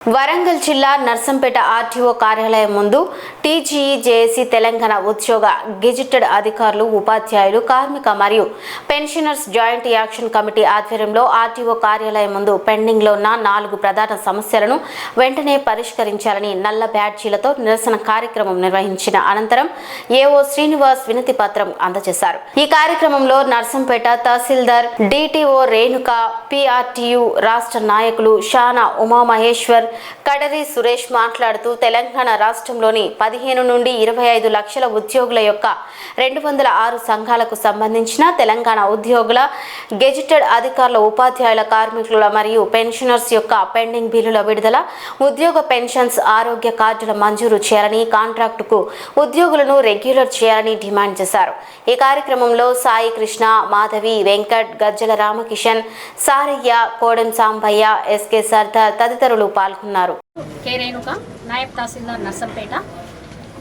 వరంగల్ జిల్లా నర్సంపేట ఆర్టీఓ కార్యాలయం ముందు టీజీజేఏసీ తెలంగాణ ఉద్యోగ గెజిటెడ్ అధికారులు, ఉపాధ్యాయులు, కార్మిక మరియు పెన్షనర్స్ జాయింట్ యాక్షన్ కమిటీ ఆధ్వర్యంలో ఆర్టీఓ కార్యాలయం ముందు పెండింగ్లో ఉన్న 4 ప్రధాన సమస్యలను వెంటనే పరిష్కరించాలని నల్ల బ్యాడ్జీలతో నిరసన కార్యక్రమం నిర్వహించిన అనంతరం ఏఓ శ్రీనివాస్ వినతి పత్రం అందజేశారు. ఈ కార్యక్రమంలో నర్సంపేట తహసీల్దార్ డిటిఓ రేణుక, పిఆర్టీయు రాష్ట్ర నాయకులు షానా ఉమామహేశ్వర్, కడరి సురేష్ మాట్లాడుతూ తెలంగాణ రాష్ట్రంలోని 15 నుండి 25 లక్షల ఉద్యోగుల యొక్క 206 సంఘాలకు సంబంధించిన తెలంగాణ ఉద్యోగుల, గెజిటెడ్ అధికారుల, ఉపాధ్యాయుల, కార్మికుల మరియు పెన్షనర్స్ యొక్క పెండింగ్ బిల్లుల విడుదల, ఉద్యోగ పెన్షన్స్, ఆరోగ్య కార్డుల మంజూరు చేయాలని, కాంట్రాక్టుకు ఉద్యోగులను రెగ్యులర్ చేయాలని డిమాండ్ చేశారు. ఈ కార్యక్రమంలో సాయి కృష్ణ, మాధవి, వెంకట్, గజ్జల రామకిషన్, సారయ్య, కోడెం సాంబయ్య, ఎస్కే సర్దార్ తదితరులు పాల్గొన్నారు. కే రేణుక, నాయబ్ తహసీల్దార్ నర్సంపేట.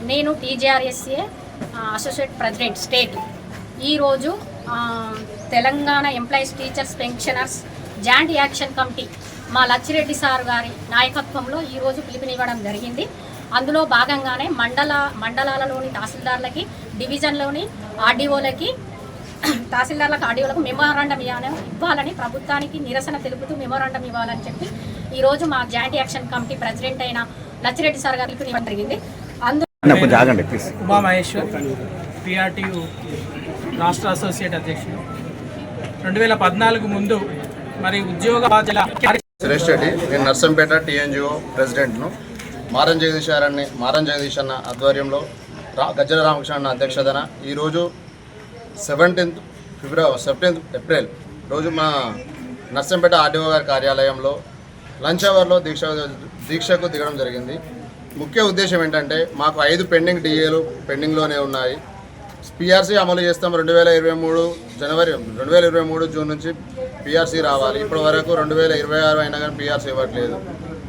నేను టీజేఆర్ఎస్ఏ అసోసియేట్ ప్రెసిడెంట్ స్టేట్. ఈరోజు Telangana employees, teachers, pensioners joint action committee మా లచ్చిరెడ్డి సార్ గారి నాయకత్వంలో ఈరోజు పిలుపునివ్వడం జరిగింది. అందులో భాగంగానే మండలాలలోని తహసీల్దార్లకి, డివిజన్లోని ఆర్డీఓలకి, తహసీల్దార్లకు, ఆర్డీఓలకు మెమోరాండం ఇవ్వాలని, ప్రభుత్వానికి నిరసన తెలుపుతూ మెమోరాండం ఇవ్వాలని చెప్పి ఈరోజు మా జాయింట్ యాక్షన్ కమిటీ ప్రెసిడెంట్ అయిన లచ్చిరెడ్డి సార్ గారికి ఇవ్వడం జరిగింది. ఉమామహేశ్వర్, పిఆర్టీయు రాష్ట్ర అసోసియేట్ అధ్యక్షుడు. 2014 ముందు మరి ఉద్యోగ సురేష్ రెడ్డి, నేను నర్సంపేట టీఎన్జిఓ ప్రెసిడెంట్ను. మారం జగదీష్ అన్న ఆధ్వర్యంలో గజ్జల రామకృష్ణ అన్న అధ్యక్షతన ఈరోజు 17 ఏప్రిల్ రోజు మా నర్సంపేట ఆర్డీఓ గారి కార్యాలయంలో లంచ్ అవర్లో దీక్షకు దిగడం జరిగింది. ముఖ్య ఉద్దేశం ఏంటంటే మాకు 5 పెండింగ్ డిఏలు పెండింగ్లోనే ఉన్నాయి. పిఆర్సీ అమలు చేస్తాం. 2023 జూన్ నుంచి పిఆర్సీ రావాలి. ఇప్పటి వరకు 2026 అయినా కానీ పిఆర్సీ ఇవ్వట్లేదు.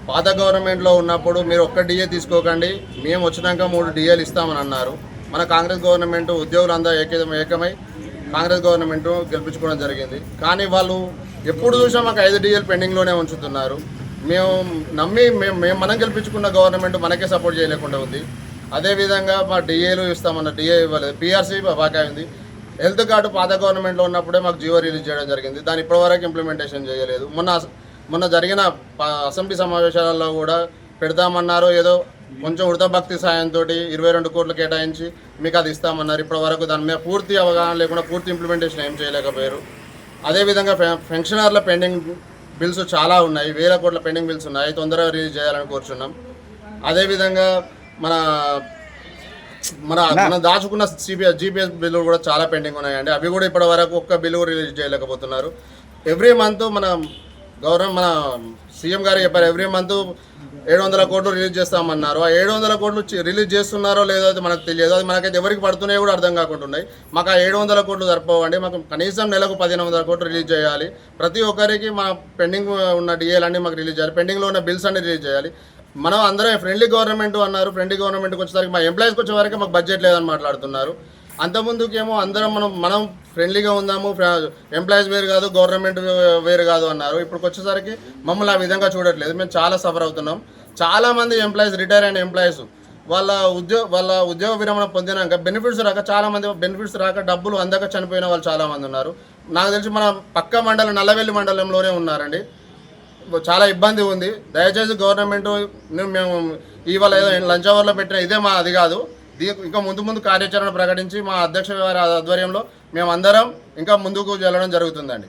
పాత గవర్నమెంట్లో ఉన్నప్పుడు మీరు ఒక్క డిఏ తీసుకోకండి, మేము వచ్చినాక 3 డిఏలు ఇస్తామని అన్నారు. మన కాంగ్రెస్ గవర్నమెంట్ ఉద్యోగులందరూ ఏకమై కాంగ్రెస్ గవర్నమెంట్ గెలిపించుకోవడం జరిగింది. కానీ వాళ్ళు ఎప్పుడు చూసినా మాకు 5 డిఏలు పెండింగ్లోనే ఉంచుతున్నారు. మేము నమ్మి మనం గెలిపించుకున్న గవర్నమెంట్ మనకే సపోర్ట్ చేయలేకుండా ఉంది. అదేవిధంగా మా డిఏలు ఇస్తామన్న డిఏ ఇవ్వలేదు. పిఆర్సీ బాగా హెల్త్ కార్డు పాత గవర్నమెంట్లో ఉన్నప్పుడే మాకు జీవో రిలీజ్ చేయడం జరిగింది. దాన్ని ఇప్పటివరకు ఇంప్లిమెంటేషన్ చేయలేదు. మొన్న జరిగిన అసెంబ్లీ సమావేశాలలో కూడా పెడతామన్నారు. ఏదో కొంచెం ఉడతభక్తి సాయంతో 22 కోట్లు కేటాయించి మీకు అది ఇస్తామన్నారు. ఇప్పటివరకు దాని మీద పూర్తి అవగాహన లేకుండా పూర్తి ఇంప్లిమెంటేషన్ ఏం చేయలేకపోయారు. అదేవిధంగా పెన్షనర్ల పెండింగ్ బిల్స్ చాలా ఉన్నాయి. 1000 కోట్ల పెండింగ్ బిల్స్ ఉన్నాయి. తొందరగా రిలీజ్ చేయాలని కోరుచున్నాం. అదేవిధంగా మన దాచుకున్న జీపీఎస్ బిల్లులు కూడా చాలా పెండింగ్ ఉన్నాయండి. అవి కూడా ఇప్పటి వరకు ఒక్క బిల్లు రిలీజ్ చేయలేకపోతున్నారు. ఎవ్రీ మంత్ మన సీఎం గారు చెప్పారు, ఎవ్రీ మంత్ 700 కోట్లు రిలీజ్ చేస్తామన్నారు. ఆ 700 కోట్లు రిలీజ్ చేస్తున్నారో లేదో అది మనకు తెలియదు. అది మనకైతే ఎవరికి పడుతున్నాయో కూడా అర్థం కాకుంటున్నాయి. మాకు ఆ 700 కోట్లు సరిపోవండి. మాకు కనీసం నెలకు 1500 కోట్లు రిలీజ్ చేయాలి. ప్రతి ఒక్కరికి మా పెండింగ్ ఉన్న డిఏలన్నీ మాకు రిలీజ్ చేయాలి. పెండింగ్లో ఉన్న బిల్స్ అన్ని రిలీజ్ చేయాలి. మనం అందరం ఫ్రెండ్లీ గవర్నమెంట్ అన్నారు. ఫ్రెండ్లీ గవర్నమెంట్కి వచ్చేసరికి మా ఎంప్లాయీస్కి వచ్చేవరకు మాకు బడ్జెట్ లేదని మాట్లాడుతున్నారు. అంతకుముందుకేమో అందరం మనం ఫ్రెండ్లీగా ఉందాము, ఎంప్లాయీస్ వేరు కాదు, గవర్నమెంట్ వేరు కాదు అన్నారు. ఇప్పుడు వచ్చేసరికి మమ్మల్ని ఆ విధంగా చూడట్లేదు. మేము చాలా సఫర్ అవుతున్నాం. చాలామంది ఎంప్లాయీస్, రిటైర్ అయిన ఎంప్లాయీస్ వాళ్ళ ఉద్యోగ విరమణ పొందినాక బెనిఫిట్స్ రాక, చాలామంది బెనిఫిట్స్ రాక డబ్బులు అందక చనిపోయిన వాళ్ళు చాలామంది ఉన్నారు. నాకు తెలిసి మన పక్క మండలం నల్లవెల్లి మండలంలోనే ఉన్నారండి. చాలా ఇబ్బంది ఉంది. దయచేసి గవర్నమెంట్ మేము ఇవాళ ఏదో లంచ్ అవర్లో పెట్టిన ఇదే మా అది కాదు. ఇంకా ముందు కార్యాచరణ ప్రకటించి మా అధ్యక్ష వారి ఆధ్వర్యంలో మేమందరం ఇంకా ముందుకు వెళ్ళడం జరుగుతుందండి.